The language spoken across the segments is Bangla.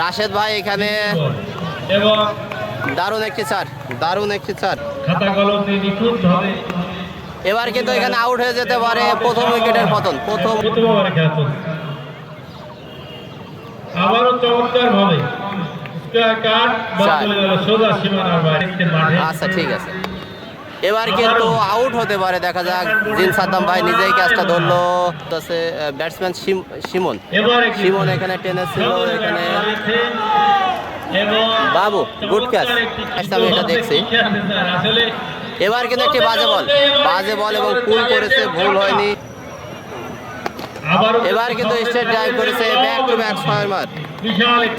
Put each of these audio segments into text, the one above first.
রাশেদ ভাই এখানে দারুণ একটি চার। এবার কিন্তু এখানে আউট হয়ে যেতে পারে, প্রথম উইকেটের পতন। আবারও চমৎকার ভাবে আচ্ছা ঠিক আছে, এবার কিন্তু আউট হতে পারে, দেখা যাক। জিন সাদ্দাম ভাই নিজেই ক্যাচটা ধরলো। ব্যাটসম্যান শিমন এখানে টেনেছিল, এখানে বাবু গুড ক্যাচ, আমি এটা দেখছি। এবার কিন্তু একটি বাজে বল এবং পুল করেছে, ভুল হয়নি। এবার কিন্তু স্ট্রেট ড্রাইভ করেছে, ব্যাক টু ব্যাক 6 মার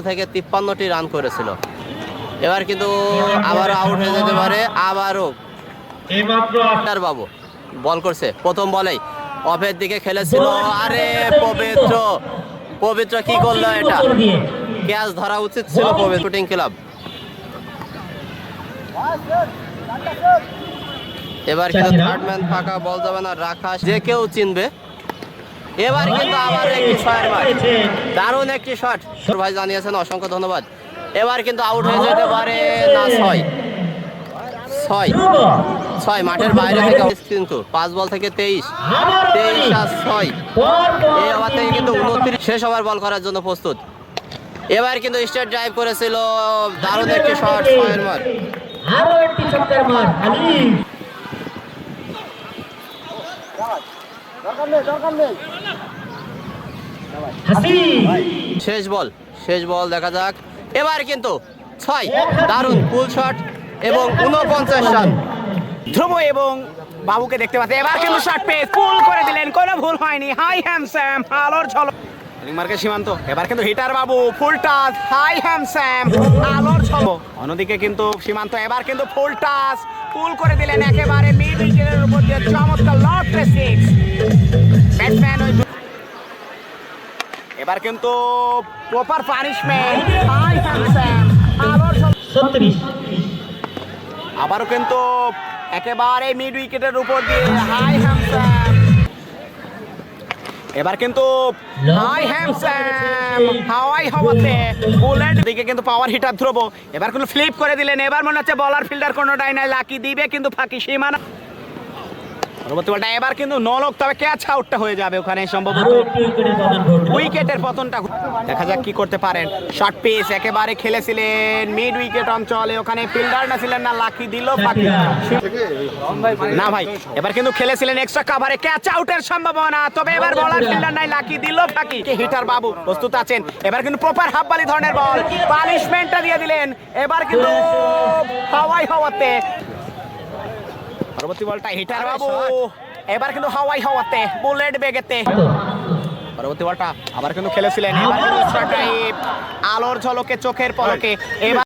থেকে 53টি রান করেছিল। এবার কিন্তু আবারও আউট হয়ে যেতে পারে। আবারও বাবু বল করছে, প্রথম বলেই অফের দিকে খেলেছিল। আরে পবিত্র কি করলো? এটা ক্যাচ ধরা উচিত ছিল শুটিং ক্লাব। এবার কিন্তু থার্ড ম্যান ফাঁকা, বল যাবে না, রাখা যে কেউ চিনবে। এবার কিন্তু আবার একটি ছয়ের মার, দারুণ একটি শট ভাই জানিয়েছেন, অসংখ্য ধন্যবাদ। এবার কিন্তু আউট হয়ে যেতে পারে না, 6 মাঠের বাইরে থেকে, কিন্তু 5 বল থেকে 23 আর 6। এই ওভার থেকে কিন্তু 29 শেষ ওভার বল করার জন্য প্রস্তুত। এবার কিন্তু স্ট্রেট ড্রাইভ করেছিল, দারুণ একটি শট, 6 মার। শেষ বল দেখা যাক। এবার কিন্তু 6, দারুণ পুল শট এবং 49 রান। ধ্রুব এবং বাবুকে দেখতে পাচ্ছে, এবার কিন্তু শট পেয়ে পুল করে দিলেন, কোনো ভুল হয়নি। হাই হ্যামস্যাম আলোর ঝলক মার্কে সীমান্ত, এবার কিন্তু হিটার বাবু ফুল টাচ, হাই হ্যামস্যাম আলোর ঝলক। অন্যদিকে কিন্তু সীমান্ত এবার কিন্তু ফুল টাচ, পুল করে দিলেন একেবারে মিড উইকেটের উপর দিয়ে, চমৎকার লর্ড সিক্স ব্যাটসম্যান। এবার কিন্তু প্রপার পানিশমেন্ট, হাই হ্যামস্যাম আলোর ঝলক। 36 আবারও কিন্তু একেবারে মিড উইকেটের উপর দিয়ে হাই হ্যামস্যাম। এবার কিন্তু হাই হ্যামস্যাম হাওয়াই হওয়াতে বুলেট দিকে কিন্তু পাওয়ার হিটার ধ্রুব এবার কিন্তু ফ্লিপ করে দিলেন। এবার মনে হচ্ছে বলার ফিল্ডার কোনোটাই নাই, লাকি দিবে কিন্তু ফাঁকি সীমানা। পরবর্তী বলটা এবার কিন্তু নলক, তবে ক্যাচ আউটটা হয়ে যাবে ওখানে সম্ভবত। উইকেটের পতনটা দেখা যাক কি করতে পারেন। শর্ট পিচ একেবারে খেলেছিলেন মিড উইকেট অঞ্চলে, ওখানে ফিল্ডার না ছিলেন না, লাকি দিল ফাঁকি না ভাই। এবার কিন্তু খেলেছিলেন এক্সট্রা কাভারে, ক্যাচ আউটের সম্ভাবনা, তবে এবার বলার ফিল্ডার নাই, লাকি দিল ফাঁকি। হিটার বাবু প্রস্তুত আছেন, এবার কিন্তু প্রপার হাফ বালি ধরনের বল, পানিশমেন্টটা দিয়ে দিলেন। এবার কিন্তু হাওয়াই হওয়াতে পরবর্তী বলটা হিটার বাবু, এবার কিন্তু হাওয়াই হওয়াতে বুলেট বেগেতে। পরবর্তী বলটা আবার কিন্তু খেলেছিলেন, এবার কিন্তু আলোর ঝলকে চোখের পলকে। এবার